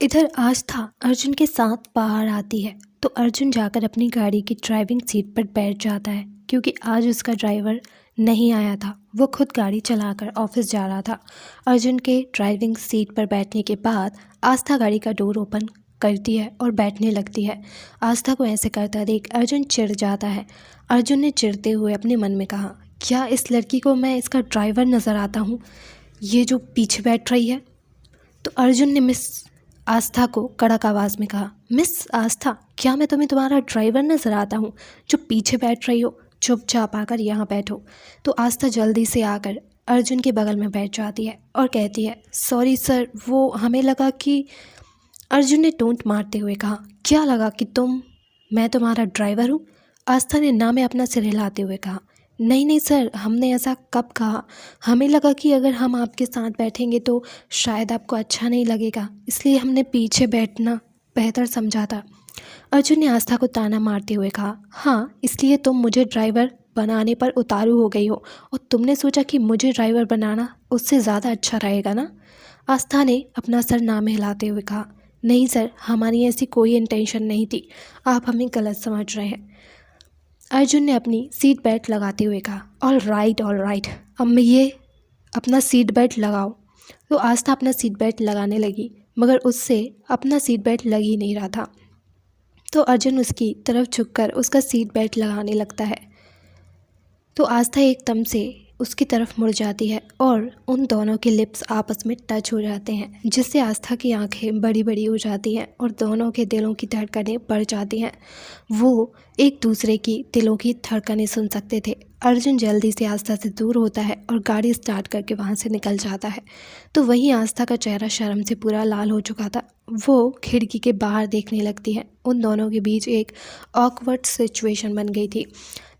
इधर आस्था अर्जुन के साथ बाहर आती है तो अर्जुन जाकर अपनी गाड़ी की ड्राइविंग सीट पर बैठ जाता है क्योंकि आज उसका ड्राइवर नहीं आया था। वो खुद गाड़ी चलाकर ऑफिस जा रहा था। अर्जुन के ड्राइविंग सीट पर बैठने के बाद आस्था गाड़ी का डोर ओपन करती है और बैठने लगती है। आस्था को ऐसे करता देख अर्जुन चिढ़ जाता है। अर्जुन ने चिढ़ते हुए अपने मन में कहा, क्या इस लड़की को मैं इसका ड्राइवर नज़र आता हूँ, ये जो पीछे बैठ रही है। तो अर्जुन ने मिस आस्था को कड़क आवाज़ में कहा, मिस आस्था, क्या मैं तुम्हारा ड्राइवर नज़र आता हूँ जो पीछे बैठ रही हो? चुपचाप आकर यहाँ बैठो। तो आस्था जल्दी से आकर अर्जुन के बगल में बैठ जाती है और कहती है, सॉरी सर, वो हमें लगा कि। अर्जुन ने टोंट मारते हुए कहा, क्या लगा कि मैं तुम्हारा ड्राइवर हूँ? आस्था ने ना में अपना सिर हिलाते हुए कहा, नहीं नहीं सर, हमने ऐसा कब कहा? हमें लगा कि अगर हम आपके साथ बैठेंगे तो शायद आपको अच्छा नहीं लगेगा, इसलिए हमने पीछे बैठना बेहतर समझा था। अर्जुन ने आस्था को ताना मारते हुए कहा, हाँ, इसलिए तुम मुझे ड्राइवर बनाने पर उतारू हो गई हो और तुमने सोचा कि मुझे ड्राइवर बनाना उससे ज़्यादा अच्छा रहेगा ना? आस्था ने अपना सर ना में हिलाते हुए कहा, नहीं सर, हमारी ऐसी कोई इंटेंशन नहीं थी, आप हमें गलत समझ रहे हैं। अर्जुन ने अपनी सीट बेल्ट लगाते हुए कहा, ऑल राइट, अब मैं ये अपना सीट बेल्ट लगाओ। तो आस्था अपना सीट बेल्ट लगाने लगी मगर उससे अपना सीट बेल्ट लग ही नहीं रहा था। तो अर्जुन उसकी तरफ झुककर उसका सीट बेल्ट लगाने लगता है। तो आस्था एकदम से उसकी तरफ मुड़ जाती है और उन दोनों के लिप्स आपस में टच हो जाते हैं, जिससे आस्था की आंखें बड़ी बड़ी हो जाती हैं और दोनों के दिलों की धड़कनें बढ़ जाती हैं। वो एक दूसरे की दिलों की धड़कनें सुन सकते थे। अर्जुन जल्दी से आस्था से दूर होता है और गाड़ी स्टार्ट करके वहाँ से निकल जाता है। तो वहीं आस्था का चेहरा शर्म से पूरा लाल हो चुका था। वो खिड़की के बाहर देखने लगती है। उन दोनों के बीच एक ऑकवर्ड सिचुएशन बन गई थी।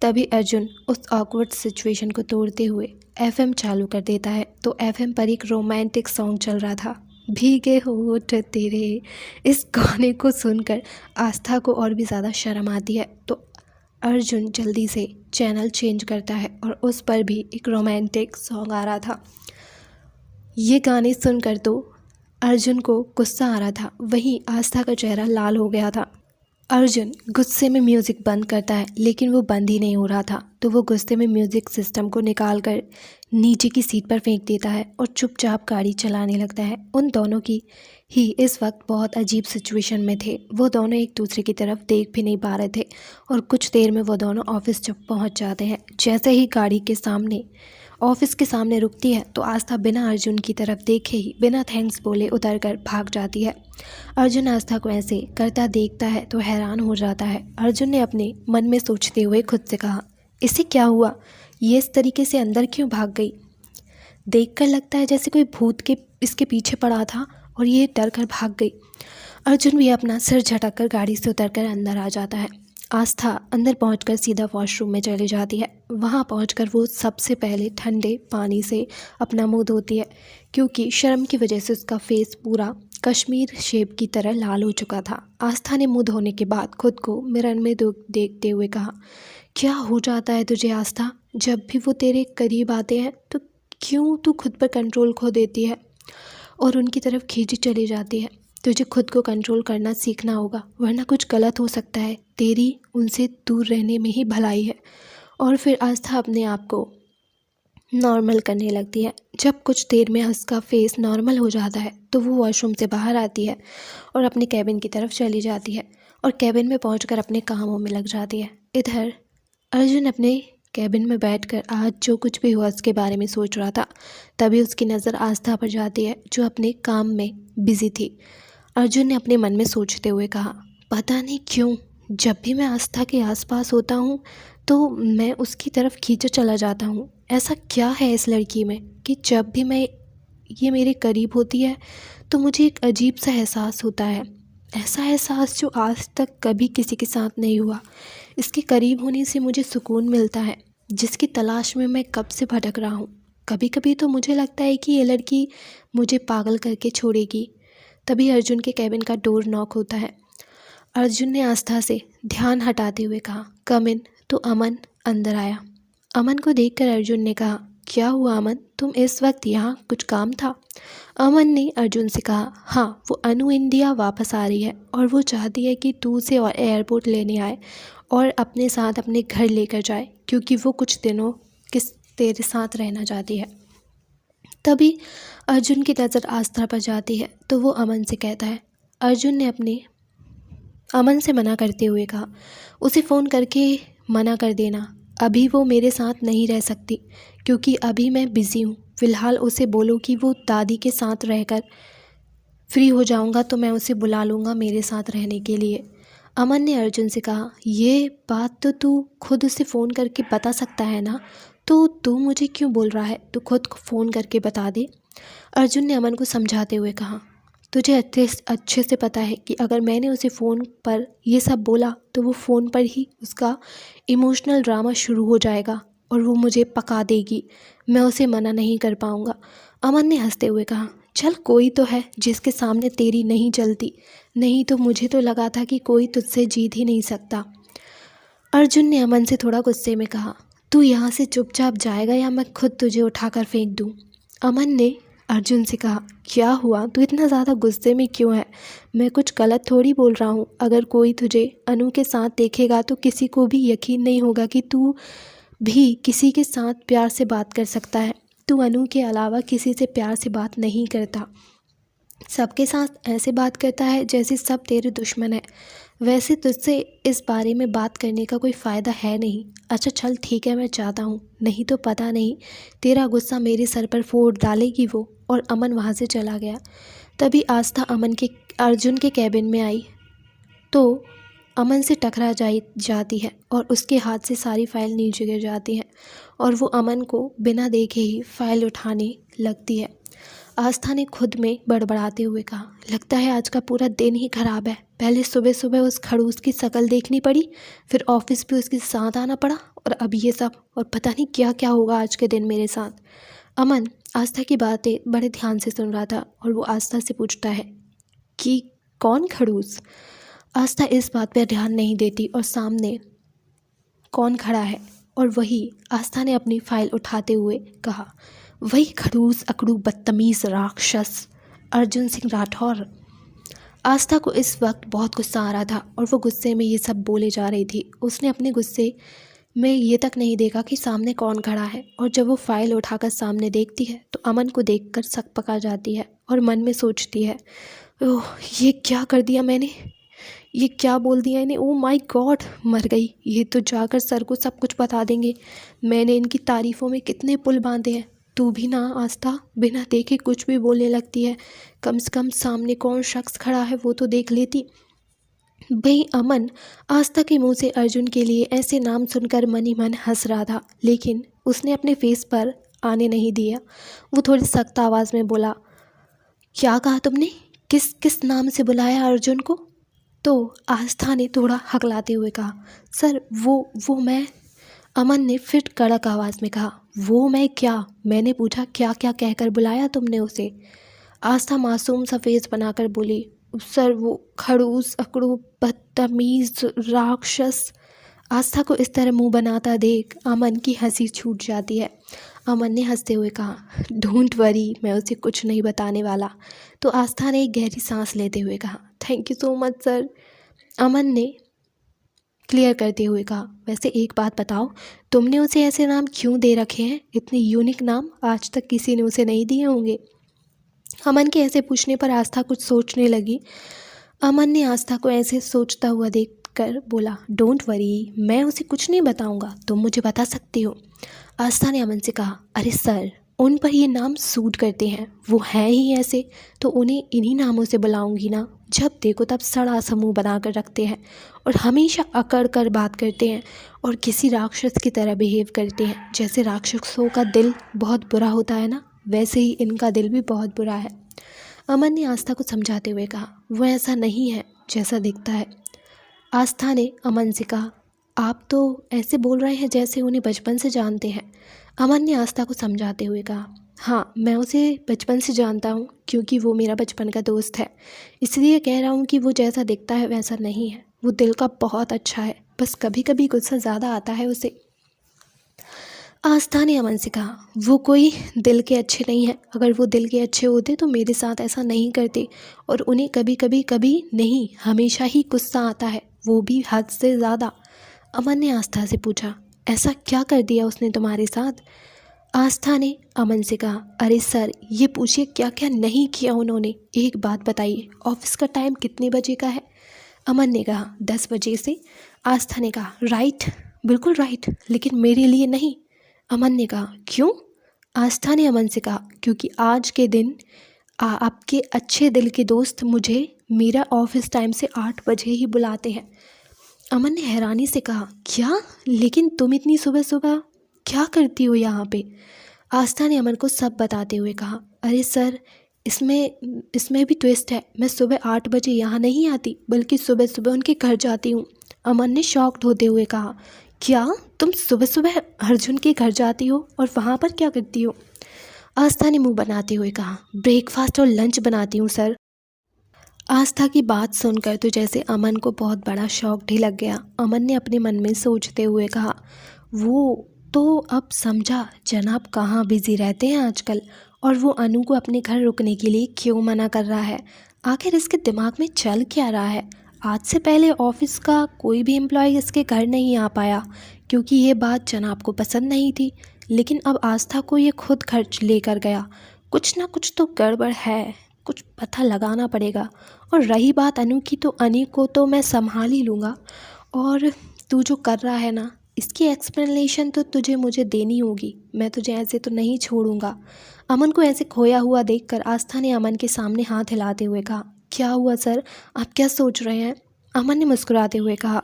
तभी अर्जुन उस ऑकवर्ड सिचुएशन को तोड़ते हुए एफएम चालू कर देता है। तो एफएम पर एक रोमांटिक सॉन्ग चल रहा था, भीगे होठ तेरे। इस गाने को सुनकर आस्था को और भी ज़्यादा शर्म आती है। तो अर्जुन जल्दी से चैनल चेंज करता है और उस पर भी एक रोमांटिक सॉन्ग आ रहा था। ये गाने सुनकर तो अर्जुन को गुस्सा आ रहा था, वहीं आस्था का चेहरा लाल हो गया था। अर्जुन गुस्से में म्यूज़िक बंद करता है लेकिन वो बंद ही नहीं हो रहा था। तो वो गुस्से में म्यूज़िक सिस्टम को निकाल कर नीचे की सीट पर फेंक देता है और चुपचाप गाड़ी चलाने लगता है। उन दोनों की ही इस वक्त बहुत अजीब सिचुएशन में थे। वो दोनों एक दूसरे की तरफ देख भी नहीं पा रहे थे और कुछ देर में वो दोनों ऑफिस जब पहुंच जाते हैं। जैसे ही गाड़ी के सामने ऑफिस के सामने रुकती है तो आस्था बिना अर्जुन की तरफ देखे ही बिना थैंक्स बोले उतर कर भाग जाती है। अर्जुन आस्था को ऐसे करता देखता है तो हैरान हो जाता है। अर्जुन ने अपने मन में सोचते हुए खुद से कहा, इसे क्या हुआ, ये इस तरीके से अंदर क्यों भाग गई? देखकर लगता है जैसे कोई भूत के इसके पीछे पड़ा था और ये डर कर भाग गई। अर्जुन भी अपना सिर झटककर गाड़ी से उतरकर अंदर आ जाता है। आस्था अंदर पहुंचकर सीधा वॉशरूम में चली जाती है। वहां पहुंचकर वो सबसे पहले ठंडे पानी से अपना मुंह धोती है क्योंकि शर्म की वजह से उसका फेस पूरा कश्मीर शेप की तरह लाल हो चुका था। आस्था ने मुंह धोने के बाद खुद को मिरर में देखते हुए कहा, क्या हो जाता है तुझे आस्था? जब भी वो तेरे करीब आते हैं तो क्यों तू खुद पर कंट्रोल खो देती है और उनकी तरफ खींची चली जाती है? तुझे खुद को कंट्रोल करना सीखना होगा, वरना कुछ गलत हो सकता है। तेरी उनसे दूर रहने में ही भलाई है। और फिर आस्था अपने आप को नॉर्मल करने लगती है। जब कुछ देर में उसका फेस नॉर्मल हो जाता है तो वो वॉशरूम से बाहर आती है और अपने कैबिन की तरफ चली जाती है और कैबिन में पहुंचकर अपने कामों में लग जाती है। इधर अर्जुन अपने कैबिन में बैठकर आज जो कुछ भी हुआ उसके बारे में सोच रहा था। तभी उसकी नज़र आस्था पर जाती है जो अपने काम में बिजी थी। अर्जुन ने अपने मन में सोचते हुए कहा, पता नहीं क्यों जब भी मैं आस्था के आसपास होता हूँ तो मैं उसकी तरफ खींचा चला जाता हूँ। ऐसा क्या है इस लड़की में कि जब भी ये मेरे करीब होती है तो मुझे एक अजीब सा एहसास होता है, ऐसा एहसास जो आज तक कभी किसी के साथ नहीं हुआ। इसके करीब होने से मुझे सुकून मिलता है जिसकी तलाश में मैं कब से भटक रहा हूँ। कभी कभी तो मुझे लगता है कि ये लड़की मुझे पागल करके छोड़ेगी। तभी अर्जुन के कैबिन का डोर नॉक होता है। अर्जुन ने आस्था से ध्यान हटाते हुए कहा, कम इन। तो अमन अंदर आया। अमन को देखकर अर्जुन ने कहा, क्या हुआ अमन, तुम इस वक्त यहाँ कुछ काम था? अमन ने अर्जुन से कहा, हाँ, वो अनु इंडिया वापस आ रही है और वो चाहती है कि तू उसे और एयरपोर्ट लेने आए और अपने साथ अपने घर लेकर जाए, क्योंकि वो कुछ दिनों तेरे साथ रहना चाहती है। तभी अर्जुन की नज़र आस्था पर जाती है तो वो अमन से कहता है। अर्जुन ने अपने अमन से मना करते हुए कहा, उसे फ़ोन करके मना कर देना, अभी वो मेरे साथ नहीं रह सकती क्योंकि अभी मैं बिज़ी हूँ। फ़िलहाल उसे बोलो कि वो दादी के साथ रहकर फ्री हो जाऊँगा तो मैं उसे बुला लूँगा मेरे साथ रहने के लिए। अमन ने अर्जुन से कहा, ये बात तो तू खुद उसे फ़ोन करके बता सकता है ना, तो तू मुझे क्यों बोल रहा है? तू खुद फ़ोन करके बता दे। अर्जुन ने अमन को समझाते हुए कहा, तुझे अच्छे से पता है कि अगर मैंने उसे फ़ोन पर ये सब बोला तो वो फ़ोन पर ही उसका इमोशनल ड्रामा शुरू हो जाएगा और वो मुझे पका देगी। मैं उसे मना नहीं कर पाऊँगा। अमन ने हंसते हुए कहा, चल कोई तो है जिसके सामने तेरी नहीं जलती, नहीं तो मुझे तो लगा था कि कोई तुझसे जीत ही नहीं सकता। अर्जुन ने अमन से थोड़ा गुस्से में कहा, तू यहाँ से चुपचाप जाएगा या मैं खुद तुझे उठाकर फेंक दूँ? अमन ने अर्जुन से कहा, क्या हुआ, तू इतना ज़्यादा गुस्से में क्यों है? मैं कुछ गलत थोड़ी बोल रहा हूँ। अगर कोई तुझे अनु के साथ देखेगा तो किसी को भी यकीन नहीं होगा कि तू भी किसी के साथ प्यार से बात कर सकता है। तू अनु के अलावा किसी से प्यार से बात नहीं करता, सबके साथ ऐसे बात करता है जैसे सब तेरे दुश्मन है। वैसे तुझसे इस बारे में बात करने का कोई फ़ायदा है नहीं। अच्छा चल ठीक है, मैं चाहता हूँ, नहीं तो पता नहीं तेरा गुस्सा मेरे सर पर फोड़ डालेगी वो। और अमन वहाँ से चला गया। तभी आस्था अर्जुन के कैबिन में आई तो अमन से टकरा जाती है और उसके हाथ से सारी फाइल नीचे गिर जाती है और वो अमन को बिना देखे ही फाइल उठाने लगती है। आस्था ने खुद में बड़बड़ाते हुए कहा, लगता है आज का पूरा दिन ही खराब है। पहले सुबह सुबह उस खड़ूस की शक्ल देखनी पड़ी, फिर ऑफिस भी उसके साथ आना पड़ा और अब ये सब, और पता नहीं क्या क्या होगा आज के दिन मेरे साथ। अमन आस्था की बातें बड़े ध्यान से सुन रहा था और वो आस्था से पूछता है कि कौन खड़ूस? आस्था इस बात पर ध्यान नहीं देती और सामने कौन खड़ा है, और वही आस्था ने अपनी फाइल उठाते हुए कहा, वही खड़ूस अकड़ू बदतमीज़ राक्षस अर्जुन सिंह राठौर। आस्था को इस वक्त बहुत गुस्सा आ रहा था और वो गुस्से में ये सब बोले जा रही थी। उसने अपने गुस्से में ये तक नहीं देखा कि सामने कौन खड़ा है, और जब वो फाइल उठाकर सामने देखती है तो अमन को देखकर सक पका जाती है और मन में सोचती है, ओह ये क्या कर दिया मैंने, ये क्या बोल दिया इन्हें, ओ माय गॉड, मर गई। ये तो जाकर सर को सब कुछ बता देंगे। मैंने इनकी तारीफ़ों में कितने पुल बांधे हैं। तू भी ना आस्था बिना देखे कुछ भी बोलने लगती है। कम से कम सामने कौन शख्स खड़ा है वो तो देख लेती। भाई अमन आस्था के मुंह से अर्जुन के लिए ऐसे नाम सुनकर मन ही मन हंस रहा था, लेकिन उसने अपने फेस पर आने नहीं दिया। वो थोड़ी सख्त आवाज़ में बोला, क्या कहा तुमने, किस किस नाम से बुलाया अर्जुन को? तो आस्था ने थोड़ा हकलाते हुए कहा, सर वो मैं। अमन ने फिर कड़क आवाज़ में कहा, वो मैं क्या? मैंने पूछा क्या क्या कहकर बुलाया तुमने उसे? आस्था मासूम सा फेस बनाकर बोली, सर वो खड़ूस अकड़ू बदतमीज़ राक्षस। आस्था को इस तरह मुंह बनाता देख अमन की हंसी छूट जाती है। अमन ने हंसते हुए कहा, डोंट वरी, मैं उसे कुछ नहीं बताने वाला। तो आस्था ने एक गहरी सांस लेते हुए कहा, thank you so much sir. Aman ने क्लियर करते हुए कहा, वैसे एक बात बताओ, तुमने उसे ऐसे नाम क्यों दे रखे हैं? इतने यूनिक नाम आज तक किसी ने उसे नहीं दिए होंगे। अमन के ऐसे पूछने पर आस्था कुछ सोचने लगी। अमन ने आस्था को ऐसे सोचता हुआ देखकर बोला, डोंट वरी, मैं उसे कुछ नहीं बताऊंगा, तुम मुझे बता सकती हो। आस्था ने अमन से कहा, अरे सर, उन पर ये नाम सूट करते हैं, वो हैं ही ऐसे, तो उन्हें इन्हीं नामों से बुलाऊंगी ना। जब देखो तब सड़ा समूह बना कर रखते हैं और हमेशा अकड़ कर बात करते हैं और किसी राक्षस की तरह बिहेव करते हैं। जैसे राक्षसों का दिल बहुत बुरा होता है ना, वैसे ही इनका दिल भी बहुत बुरा है। अमन ने आस्था को समझाते हुए कहा, वो ऐसा नहीं है जैसा दिखता है। आस्था ने अमन से कहा, आप तो ऐसे बोल रहे हैं जैसे उन्हें बचपन से जानते हैं। अमन ने आस्था को समझाते हुए कहा, हाँ मैं उसे बचपन से जानता हूँ क्योंकि वो मेरा बचपन का दोस्त है, इसलिए कह रहा हूँ कि वो जैसा दिखता है वैसा नहीं है। वो दिल का बहुत अच्छा है, बस कभी कभी गुस्सा ज़्यादा आता है उसे। आस्था ने अमन से कहा, वो कोई दिल के अच्छे नहीं है। अगर वो दिल के अच्छे होते तो मेरे साथ ऐसा नहीं करते। और उन्हें कभी कभी कभी नहीं, हमेशा ही गुस्सा आता है, वो भी हद से ज़्यादा। अमन ने आस्था से पूछा, ऐसा क्या कर दिया उसने तुम्हारे साथ? आस्था ने अमन से कहा, अरे सर, ये पूछिए क्या क्या नहीं किया उन्होंने। एक बात बताइए, ऑफिस का टाइम कितने बजे का है? अमन ने कहा, 10 बजे से। आस्था ने कहा, राइट, बिल्कुल राइट, लेकिन मेरे लिए नहीं। अमन ने कहा, क्यों? आस्था ने अमन से कहा, क्योंकि आज के दिन आपके अच्छे दिल के दोस्त मुझे मेरा ऑफिस टाइम से 8 बजे ही बुलाते हैं। अमन ने हैरानी से कहा, क्या? लेकिन तुम इतनी सुबह सुबह क्या करती हो यहाँ पे? आस्था ने अमन को सब बताते हुए कहा, अरे सर, इसमें भी ट्विस्ट है। मैं सुबह 8 बजे यहाँ नहीं आती, बल्कि सुबह सुबह उनके घर जाती हूँ। अमन ने शॉक्ड होते हुए कहा, क्या तुम सुबह सुबह अर्जुन के घर जाती हो और वहाँ पर क्या करती हो? आस्था ने मुंह बनाते हुए कहा, ब्रेकफास्ट और लंच बनाती हूँ सर। आस्था की बात सुनकर तो जैसे अमन को बहुत बड़ा शौक ही लग गया। अमन ने अपने मन में सोचते हुए कहा, वो तो अब समझा जनाब कहाँ बिजी रहते हैं आजकल, और वो अनु को अपने घर रुकने के लिए क्यों मना कर रहा है। आखिर इसके दिमाग में चल क्या रहा है? आज से पहले ऑफिस का कोई भी एम्प्लॉय इसके घर नहीं आ पाया क्योंकि ये बात जनाब को पसंद नहीं थी, लेकिन अब आस्था को ये खुद घर लेकर गया। कुछ ना कुछ तो गड़बड़ है, कुछ पता लगाना पड़ेगा। और रही बात अनु की, तो अनु को तो मैं संभाल ही लूँगा, और तू जो कर रहा है ना, इसकी एक्सप्लेनेशन तो तुझे मुझे देनी होगी। मैं तुझे ऐसे तो नहीं छोड़ूंगा। अमन को ऐसे खोया हुआ देखकर आस्था ने अमन के सामने हाथ हिलाते हुए कहा, क्या हुआ सर, आप क्या सोच रहे हैं? अमन ने मुस्कुराते हुए कहा,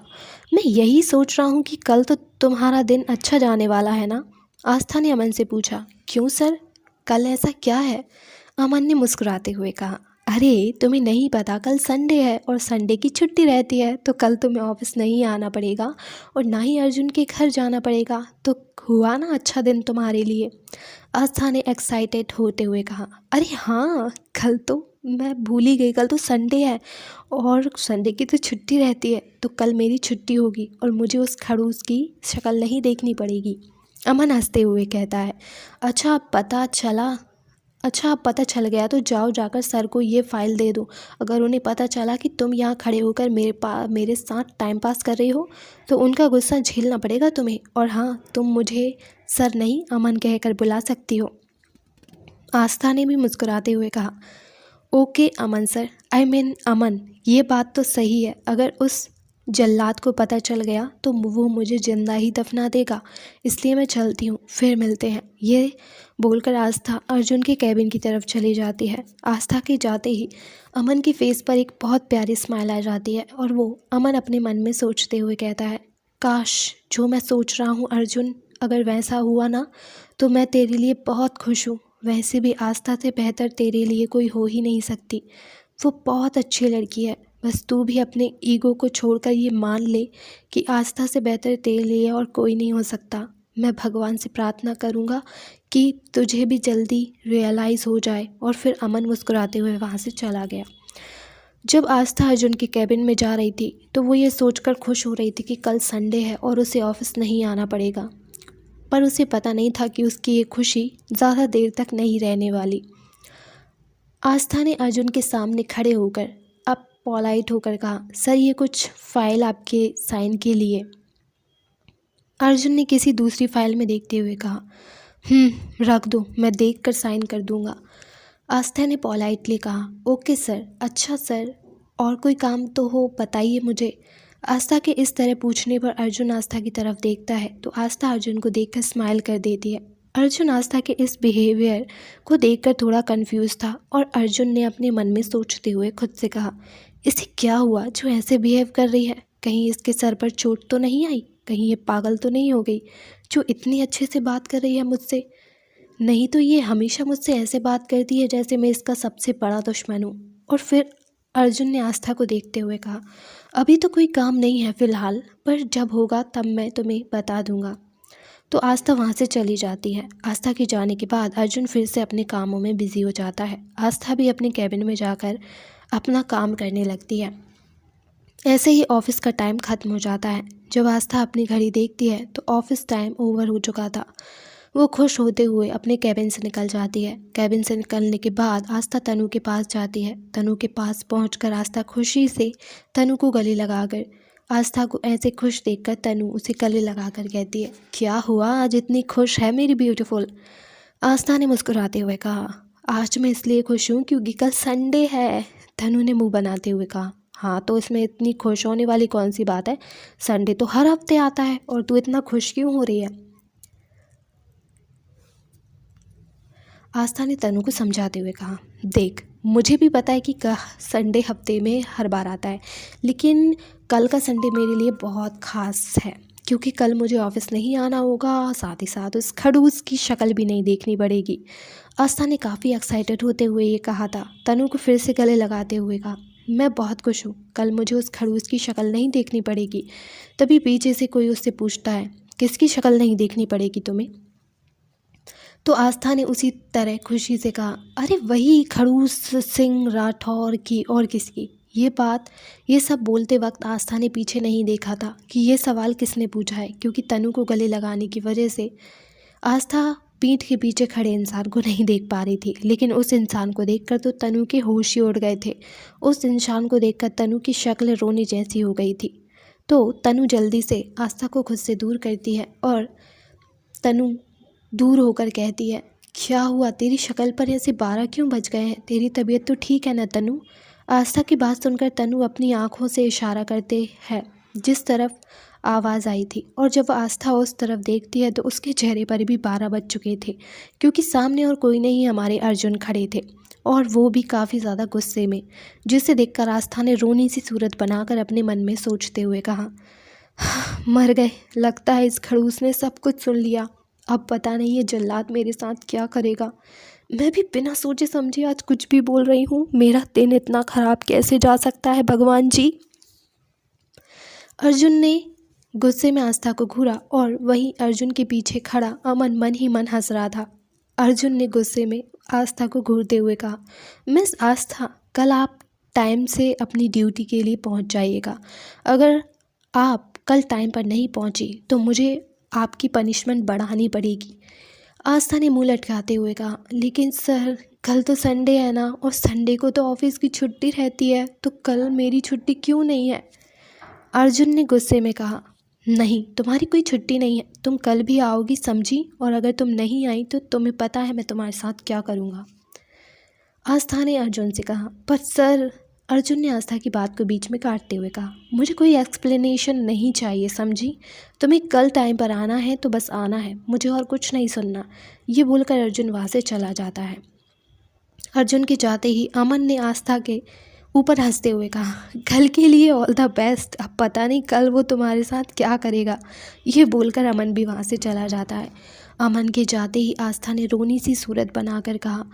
मैं यही सोच रहा हूँ कि कल तो तुम्हारा दिन अच्छा जाने वाला है ना? आस्था ने अमन से पूछा, क्यों सर, कल ऐसा क्या है? अमन ने मुस्कुराते हुए कहा, अरे तुम्हें नहीं पता, कल संडे है और संडे की छुट्टी रहती है, तो कल तुम्हें ऑफिस नहीं आना पड़ेगा और ना ही अर्जुन के घर जाना पड़ेगा। तो हुआ ना अच्छा दिन तुम्हारे लिए? आस्था ने एक्साइटेड होते हुए कहा, अरे हाँ, कल तो मैं भूल ही गई, कल तो संडे है और संडे की तो छुट्टी रहती है, तो कल मेरी छुट्टी होगी और मुझे उस खड़ूस की शक्ल नहीं देखनी पड़ेगी। अमन हंसते हुए कहता है, अच्छा अब पता चल गया तो जाओ, जाकर सर को ये फ़ाइल दे दो। अगर उन्हें पता चला कि तुम यहाँ खड़े होकर मेरे साथ टाइम पास कर रही हो तो उनका गुस्सा झेलना पड़ेगा तुम्हें। और हाँ, तुम मुझे सर नहीं अमन कहकर बुला सकती हो। आस्था ने भी मुस्कुराते हुए कहा, okay Aman sir, I mean Aman, ये बात तो सही है। अगर उस जल्लाद को पता चल गया तो वो मुझे जिंदा ही दफना देगा, इसलिए मैं चलती हूँ, फिर मिलते हैं। ये बोलकर आस्था अर्जुन के कैबिन की तरफ चली जाती है। आस्था के जाते ही अमन की फेस पर एक बहुत प्यारी स्माइल आ जाती है और वो अमन अपने मन में सोचते हुए कहता है, काश जो मैं सोच रहा हूँ अर्जुन, अगर वैसा हुआ ना तो मैं तेरे लिए बहुत खुश हूँ। वैसे भी आस्था से बेहतर तेरे लिए कोई हो ही नहीं सकती। वो बहुत अच्छी लड़की है। बस तू भी अपने ईगो को छोड़कर ये मान ले कि आस्था से बेहतर तेरे लिए और कोई नहीं हो सकता। मैं भगवान से प्रार्थना करूँगा कि तुझे भी जल्दी रियलाइज़ हो जाए। और फिर अमन मुस्कुराते हुए वहाँ से चला गया। जब आस्था अर्जुन के कैबिन में जा रही थी तो वो ये सोचकर खुश हो रही थी कि कल संडे है और उसे ऑफिस नहीं आना पड़ेगा, पर उसे पता नहीं था कि उसकी ये खुशी ज़्यादा देर तक नहीं रहने वाली। आस्था ने अर्जुन के सामने खड़े होकर अब पोलाइट होकर कहा, सर ये कुछ फ़ाइल आपके साइन के लिए। अर्जुन ने किसी दूसरी फाइल में देखते हुए कहा, रख दो, मैं देखकर साइन कर दूंगा। आस्था ने पोलाइटली कहा, ओके सर। अच्छा सर, और कोई काम तो हो बताइए मुझे। आस्था के इस तरह पूछने पर अर्जुन आस्था की तरफ देखता है तो आस्था अर्जुन को देखकर स्माइल कर देती है। अर्जुन आस्था के इस बिहेवियर को देखकर थोड़ा कंफ्यूज था और अर्जुन ने अपने मन में सोचते हुए खुद से कहा, इसे क्या हुआ जो ऐसे बिहेव कर रही है? कहीं इसके सर पर चोट तो नहीं आई? कहीं ये पागल तो नहीं हो गई जो इतनी अच्छे से बात कर रही है मुझसे? नहीं तो ये हमेशा मुझसे ऐसे बात करती है जैसे मैं इसका सबसे बड़ा दुश्मन हूँ। और फिर अर्जुन ने आस्था को देखते हुए कहा, अभी तो कोई काम नहीं है फ़िलहाल, पर जब होगा तब मैं तुम्हें बता दूंगा। तो आस्था वहाँ से चली जाती है। आस्था के जाने के बाद अर्जुन फिर से अपने कामों में बिजी हो जाता है। आस्था भी अपने कैबिन में जाकर अपना काम करने लगती है। ऐसे ही ऑफिस का टाइम ख़त्म हो जाता है। जब आस्था अपनी घड़ी देखती है तो ऑफिस टाइम ओवर हो चुका था। वो खुश होते हुए अपने कैबिन से निकल जाती है। कैबिन से निकलने के बाद आस्था तनु के पास जाती है। तनु के पास पहुंचकर आस्था खुशी से तनु को गले लगाकर आस्था को ऐसे खुश देखकर तनु उसे गले लगाकर कहती है, क्या हुआ, आज इतनी खुश है मेरी ब्यूटीफुल। आस्था ने मुस्कुराते हुए कहा, आज मैं इसलिए खुश हूँ क्योंकि कल संडे है। तनु ने मुंह बनाते हुए कहा, हाँ तो इसमें इतनी खुश होने वाली कौन सी बात है, संडे तो हर हफ्ते आता है और तू इतना खुश क्यों हो रही है। आस्था ने तनु को समझाते हुए कहा, देख मुझे भी पता है कि संडे हफ्ते में हर बार आता है, लेकिन कल का संडे मेरे लिए बहुत ख़ास है क्योंकि कल मुझे ऑफिस नहीं आना होगा, साथ ही साथ उस खड़ूस की शक्ल भी नहीं देखनी पड़ेगी। आस्था ने काफ़ी एक्साइटेड होते हुए ये कहा था। तनु को फिर से गले लगाते हुए कहा, मैं बहुत खुश हूँ, कल मुझे उस खड़ूस की शक्ल नहीं देखनी पड़ेगी। तभी पीछे से कोई उससे पूछता है, किसकी शक्ल नहीं देखनी पड़ेगी तुम्हें। तो आस्था ने उसी तरह खुशी से कहा, अरे वही खड़ूस सिंह राठौर की, और किसकी। ये सब बोलते वक्त आस्था ने पीछे नहीं देखा था कि ये सवाल किसने पूछा है, क्योंकि तनु को गले लगाने की वजह से आस्था पीठ के पीछे खड़े इंसान को नहीं देख पा रही थी। लेकिन उस इंसान को देखकर तो तनु के होश ही उड़ गए थे। उस इंसान को देखकर तनु की शक्ल रोने जैसी हो गई थी। तो तनु जल्दी से आस्था को खुद से दूर करती है और तनु दूर होकर कहती है, क्या हुआ, तेरी शक्ल पर ऐसे 12 क्यों बज गए हैं, तेरी तबीयत तो ठीक है ना तनु। आस्था की बात सुनकर तनु अपनी आंखों से इशारा करते हैं जिस तरफ आवाज़ आई थी, और जब आस्था उस तरफ देखती है तो उसके चेहरे पर भी 12 बज चुके थे, क्योंकि सामने और कोई नहीं हमारे अर्जुन खड़े थे, और वो भी काफ़ी ज़्यादा गुस्से में, जिसे देखकर आस्था ने रोनी सी सूरत बनाकर अपने मन में सोचते हुए कहा, मर गए, लगता है इस खड़ूस ने सब कुछ सुन लिया, अब पता नहीं ये जल्लाद मेरे साथ क्या करेगा। मैं भी बिना सोचे समझे आज कुछ भी बोल रही हूँ, मेरा दिन इतना ख़राब कैसे जा सकता है भगवान जी। अर्जुन ने गुस्से में आस्था को घूरा और वहीं अर्जुन के पीछे खड़ा अमन मन ही मन हंस रहा था। अर्जुन ने गुस्से में आस्था को घूरते हुए कहा, मिस आस्था, कल आप टाइम से अपनी ड्यूटी के लिए पहुंच जाइएगा। अगर आप कल टाइम पर नहीं पहुंची तो मुझे आपकी पनिशमेंट बढ़ानी पड़ेगी। आस्था ने मुंह लटकाते हुए कहा, लेकिन सर कल तो संडे है ना, और संडे को तो ऑफिस की छुट्टी रहती है, तो कल मेरी छुट्टी क्यों नहीं है। अर्जुन ने गुस्से में कहा, नहीं तुम्हारी कोई छुट्टी नहीं है, तुम कल भी आओगी समझी, और अगर तुम नहीं आई तो तुम्हें पता है मैं तुम्हारे साथ क्या करूँगा। आस्था ने अर्जुन से कहा, पर सर। अर्जुन ने आस्था की बात को बीच में काटते हुए कहा, मुझे कोई एक्सप्लेनेशन नहीं चाहिए समझी, तुम्हें कल टाइम पर आना है तो बस आना है, मुझे और कुछ नहीं सुनना। ये बोलकर अर्जुन वहाँ से चला जाता है। अर्जुन के जाते ही अमन ने आस्था के ऊपर हंसते हुए कहा, कल के लिए ऑल द बेस्ट, अब पता नहीं कल वो तुम्हारे साथ क्या करेगा। ये बोलकर अमन भी वहाँ से चला जाता है। अमन के जाते ही आस्था ने रोनी सी सूरत बनाकर कहा,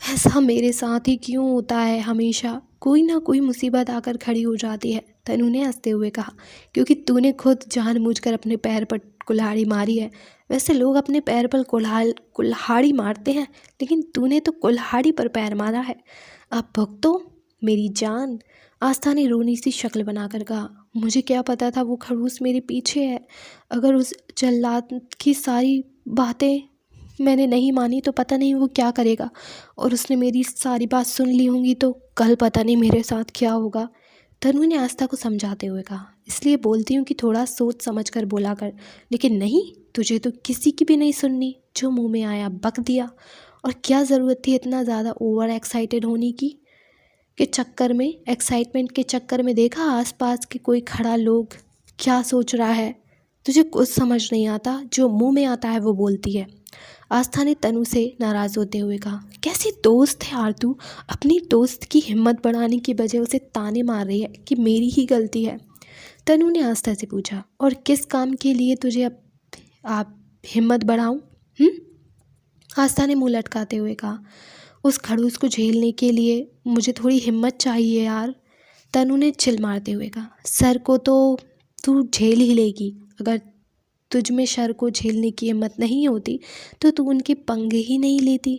ऐसा मेरे साथ ही क्यों होता है, हमेशा कोई ना कोई मुसीबत आकर खड़ी हो जाती है। तनु ने हंसते हुए कहा, क्योंकि तूने खुद जानबूझकर अपने पैर पर कुल्हाड़ी मारी है। वैसे लोग अपने पैर पर कुल्हाड़ी मारते हैं, लेकिन तूने तो कुल्हाड़ी पर पैर मारा है, अब भुगतो मेरी जान। आस्था ने रोनी सी शक्ल बनाकर कहा, मुझे क्या पता था वो खड़ूस मेरे पीछे है। अगर उस जल्लाद की सारी बातें मैंने नहीं मानी तो पता नहीं वो क्या करेगा, और उसने मेरी सारी बात सुन ली होंगी तो कल पता नहीं मेरे साथ क्या होगा। तनु ने आस्था को समझाते हुए कहा, इसलिए बोलती हूँ कि थोड़ा सोच समझ कर बोला कर, लेकिन नहीं, तुझे तो किसी की भी नहीं सुननी, जो मुंह में आया बक दिया। और क्या ज़रूरत थी इतना ज़्यादा ओवर एक्साइटेड होने की एक्साइटमेंट के चक्कर में देखा आसपास के कोई खड़ा लोग क्या सोच रहा है, तुझे कुछ समझ नहीं आता, जो मुंह में आता है वो बोलती है। आस्था ने तनु से नाराज़ होते हुए कहा, कैसी दोस्त है यार तू, अपनी दोस्त की हिम्मत बढ़ाने की बजाय उसे ताने मार रही है कि मेरी ही गलती है। तनु ने आस्था से पूछा, और किस काम के लिए तुझे आप हिम्मत बढ़ाऊं? आस्था ने मुंह लटकाते हुए कहा, उस खड़ूस को झेलने के लिए मुझे थोड़ी हिम्मत चाहिए यार। तनु ने चिल मारते हुए कहा, सर को तो तू झेल ही लेगी, अगर तुझ में शर को झेलने की हिम्मत नहीं होती तो तू उनके पंगे ही नहीं लेती,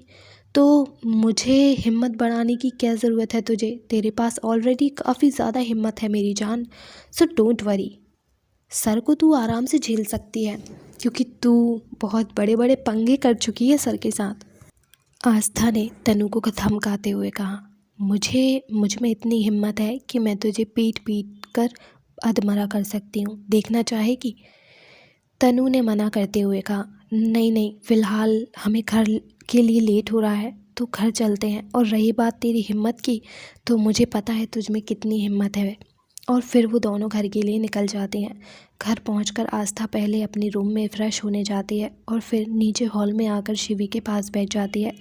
तो मुझे हिम्मत बढ़ाने की क्या ज़रूरत है तुझे, तेरे पास ऑलरेडी काफ़ी ज़्यादा हिम्मत है मेरी जान, सो डोंट वरी, सर को तू आराम से झेल सकती है। क्योंकि तू बहुत बड़े बड़े पंगे कर चुकी है सर के साथ। आस्था ने तनु को धमकाते हुए कहा, मुझ में इतनी हिम्मत है कि मैं तुझे पीट पीट कर अधमरा कर सकती हूँ, देखना चाहेगी? तनु ने मना करते हुए कहा, नहीं नहीं, फ़िलहाल हमें घर के लिए लेट हो रहा है तो घर चलते हैं। और रही बात तेरी हिम्मत की, तो मुझे पता है तुझ में कितनी हिम्मत है। और फिर वो दोनों घर के लिए निकल जाते हैं। घर पहुंचकर आस्था पहले अपने रूम में फ़्रेश होने जाती है और फिर नीचे हॉल में आकर शिवी के पास बैठ जाती है।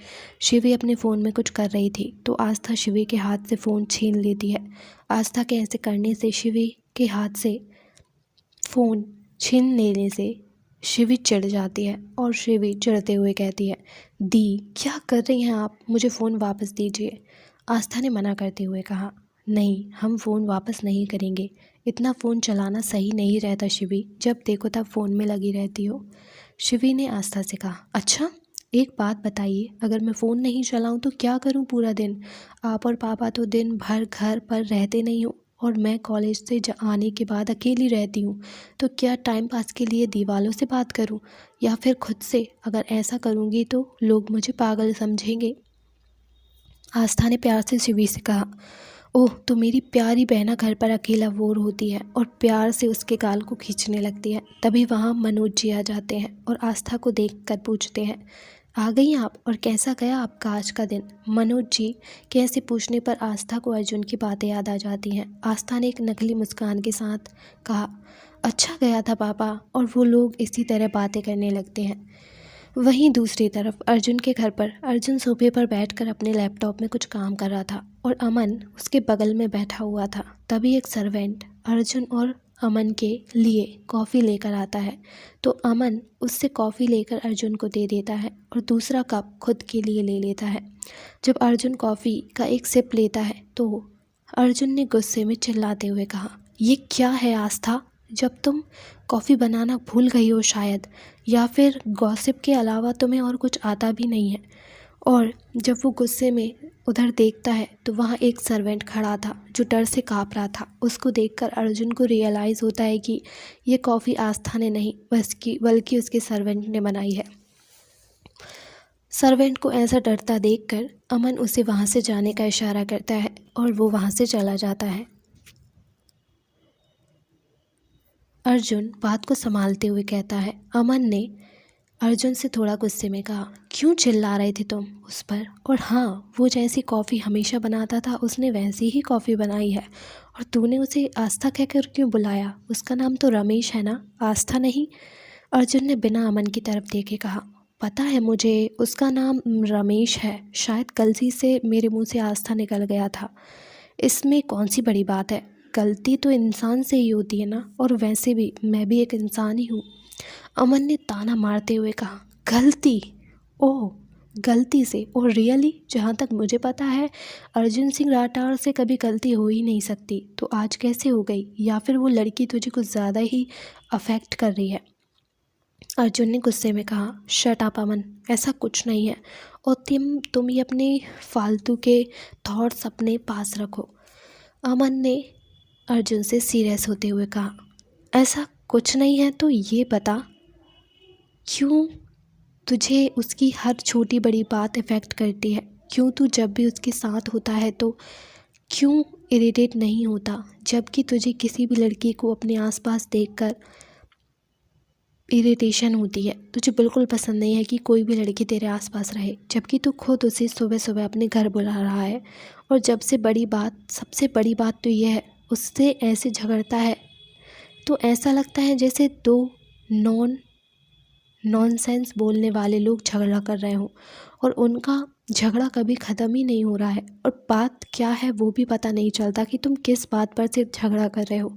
शिवी अपने फ़ोन में कुछ कर रही थी तो आस्था शिवी के हाथ से फ़ोन छीन लेती है। आस्था के ऐसे करने से, शिवी के हाथ से फ़ोन छीन लेने से शिवी चिढ़ जाती है और शिवी चिढ़ते हुए कहती है, दी क्या कर रही हैं आप, मुझे फ़ोन वापस दीजिए। आस्था ने मना करते हुए कहा, नहीं, हम फ़ोन वापस नहीं करेंगे। इतना फ़ोन चलाना सही नहीं रहता शिवी, जब देखो तब फ़ोन में लगी रहती हो। शिवी ने आस्था से कहा, अच्छा एक बात बताइए, अगर मैं फ़ोन नहीं चलाऊं तो क्या करूं पूरा दिन? आप और पापा तो दिन भर घर पर रहते नहीं हो और मैं कॉलेज से आने के बाद अकेली रहती हूँ, तो क्या टाइम पास के लिए दीवालों से बात करूँ या फिर खुद से? अगर ऐसा करूँगी तो लोग मुझे पागल समझेंगे। आस्था ने प्यार से शिवी से कहा, ओह, तो मेरी प्यारी बहना घर पर अकेला बोर होती है और प्यार से उसके गाल को खींचने लगती है। तभी वहाँ मनोज जी आ जाते हैं और आस्था को देखकर पूछते हैं, आ गई आप, और कैसा गया आपका आज का दिन? मनोज जी के ऐसे पूछने पर आस्था को अर्जुन की बातें याद आ जाती हैं। आस्था ने एक नकली मुस्कान के साथ कहा, अच्छा गया था पापा, और वो लोग इसी तरह बातें करने लगते हैं। वहीं दूसरी तरफ अर्जुन के घर पर अर्जुन सोफे पर बैठकर अपने लैपटॉप में कुछ काम कर रहा था और अमन उसके बगल में बैठा हुआ था। तभी एक सर्वेंट अर्जुन और अमन के लिए कॉफ़ी लेकर आता है तो अमन उससे कॉफ़ी लेकर अर्जुन को दे देता है और दूसरा कप खुद के लिए ले लेता है। जब अर्जुन कॉफ़ी का एक सिप लेता है तो अर्जुन ने गुस्से में चिल्लाते हुए कहा, ये क्या है आस्था, जब तुम कॉफ़ी बनाना भूल गई हो शायद, या फिर गॉसिप के अलावा तुम्हें और कुछ आता भी नहीं है। और जब वो गुस्से में उधर देखता है तो वहाँ एक सर्वेंट खड़ा था जो डर से काँप रहा था। उसको देखकर अर्जुन को रियलाइज़ होता है कि ये कॉफ़ी आस्था ने नहीं बल्कि उसके सर्वेंट ने बनाई है। सर्वेंट को ऐसा डरता देखकर अमन उसे वहाँ से जाने का इशारा करता है और वो वहाँ से चला जाता है। अर्जुन बात को संभालते हुए कहता है, अमन ने अर्जुन से थोड़ा गुस्से में कहा, क्यों चिल्ला रहे थे तुम उस पर? और हाँ, वो जैसी कॉफ़ी हमेशा बनाता था उसने वैसी ही कॉफ़ी बनाई है। और तूने उसे आस्था कहकर क्यों बुलाया? उसका नाम तो रमेश है ना, आस्था नहीं। अर्जुन ने बिना अमन की तरफ देखे कहा, पता है मुझे, उसका नाम रमेश है, शायद गलती से मेरे मुंह से आस्था निकल गया था। इसमें कौन सी बड़ी बात है, गलती तो इंसान से ही होती है ना, और वैसे भी मैं भी एक इंसान ही हूँ। अमन ने ताना मारते हुए कहा, गलती? ओह, गलती से? और रियली? जहाँ तक मुझे पता है अर्जुन सिंह राठौर से कभी गलती हो ही नहीं सकती, तो आज कैसे हो गई? या फिर वो लड़की तुझे कुछ ज़्यादा ही अफेक्ट कर रही है? अर्जुन ने गुस्से में कहा, शट अप अमन, ऐसा कुछ नहीं है, और तुम ही अपने फालतू के थॉट्स अपने पास रखो। अमन ने अर्जुन से सीरियस होते हुए कहा, ऐसा कुछ नहीं है तो ये बता, क्यों तुझे उसकी हर छोटी बड़ी बात इफ़ेक्ट करती है? क्यों तू जब भी उसके साथ होता है तो क्यों इरिटेट नहीं होता, जबकि तुझे किसी भी लड़की को अपने आसपास देखकर इरिटेशन होती है? तुझे बिल्कुल पसंद नहीं है कि कोई भी लड़की तेरे आसपास रहे, जबकि तू खुद उसे सुबह सुबह अपने घर बुला रहा है। और सबसे बड़ी बात तो यह है, उससे ऐसे झगड़ता है तो ऐसा लगता है जैसे दो नॉनसेंस बोलने वाले लोग झगड़ा कर रहे हों और उनका झगड़ा कभी ख़त्म ही नहीं हो रहा है, और बात क्या है वो भी पता नहीं चलता कि तुम किस बात पर से झगड़ा कर रहे हो।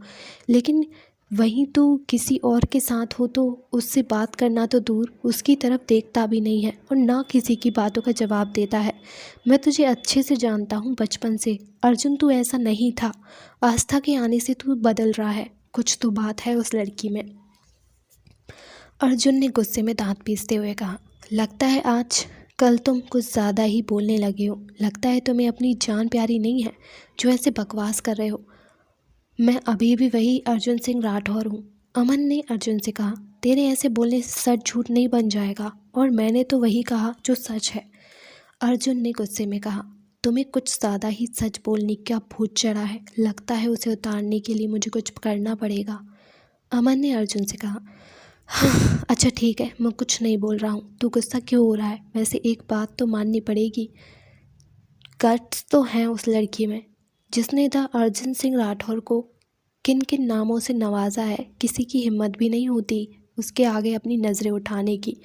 लेकिन वहीं तो किसी और के साथ हो तो उससे बात करना तो दूर, उसकी तरफ देखता भी नहीं है और ना किसी की बातों का जवाब देता है। मैं तुझे अच्छे से जानता हूँ बचपन से अर्जुन, तू ऐसा नहीं था। आस्था के आने से तू बदल रहा है, कुछ तो बात है उस लड़की में। अर्जुन ने गुस्से में दांत पीसते हुए कहा, लगता है आज कल तुम कुछ ज़्यादा ही बोलने लगे हो। लगता है तुम्हें अपनी जान प्यारी नहीं है जो ऐसे बकवास कर रहे हो। मैं अभी भी वही अर्जुन सिंह राठौर हूँ। अमन ने अर्जुन से कहा, तेरे ऐसे बोलने से सच झूठ नहीं बन जाएगा, और मैंने तो वही कहा जो सच है। अर्जुन ने गुस्से में कहा, तुम्हें कुछ ज़्यादा ही सच बोलने का भूत चढ़ा है, लगता है उसे उतारने के लिए मुझे कुछ करना पड़ेगा। अमन ने अर्जुन से कहा, हाँ अच्छा ठीक है, मैं कुछ नहीं बोल रहा हूँ, तू गुस्सा क्यों हो रहा है? वैसे एक बात तो माननी पड़ेगी, गट्स तो हैं उस लड़की में, जिसने द अर्जुन सिंह राठौर को किन किन नामों से नवाजा है। किसी की हिम्मत भी नहीं होती उसके आगे अपनी नज़रें उठाने की।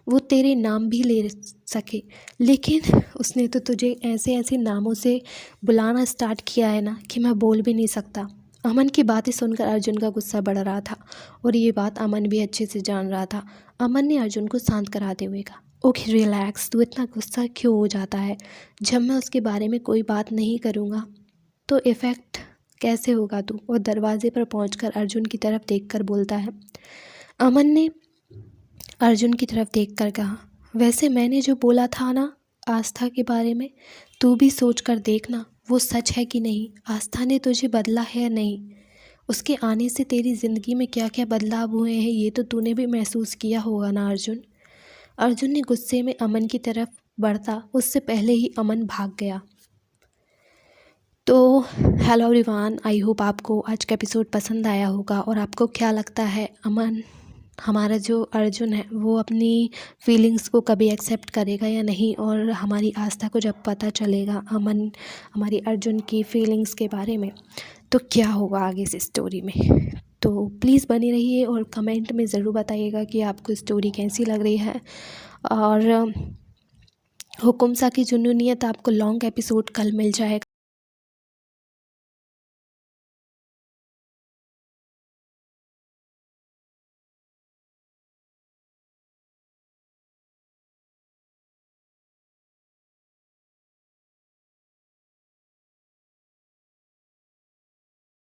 वो तेरे नाम भी ले सके, लेकिन उसने तो तुझे ऐसे ऐसे नामों से बुलाना स्टार्ट किया है ना कि मैं बोल भी नहीं सकता। अमन की बातें सुनकर अर्जुन का गुस्सा बढ़ रहा था, और ये बात अमन भी अच्छे से जान रहा था। अमन ने अर्जुन को शांत कराते हुए कहा, ओके रिलैक्स, तू इतना गुस्सा क्यों हो जाता है? जब मैं उसके बारे में कोई बात नहीं करूँगा तो इफ़ेक्ट कैसे होगा तू? और दरवाजे पर पहुंचकर अर्जुन की तरफ देखकर बोलता है। अमन ने अर्जुन की तरफ देखकर कहा, वैसे मैंने जो बोला था ना आस्था के बारे में, तू भी सोच कर देखना वो सच है कि नहीं। आस्था ने तुझे बदला है या नहीं? उसके आने से तेरी ज़िंदगी में क्या क्या बदलाव हुए हैं ये तो तूने भी महसूस किया होगा ना अर्जुन। अर्जुन ने गुस्से में अमन की तरफ बढ़ता उससे पहले ही अमन भाग गया। तो हेलो एवरीवन, आई होप आपको आज का एपिसोड पसंद आया होगा। और आपको क्या लगता है, अमन हमारा जो अर्जुन है वो अपनी फीलिंग्स को कभी एक्सेप्ट करेगा या नहीं? और हमारी आस्था को जब पता चलेगा अमन हमारी अर्जुन की फीलिंग्स के बारे में, तो क्या होगा आगे इस स्टोरी में? तो प्लीज़ बनी रहिए और कमेंट में ज़रूर बताइएगा कि आपको स्टोरी कैसी लग रही है। और हुकुम सा की जुनूनियत आपको लॉन्ग एपिसोड कल मिल जाएगा।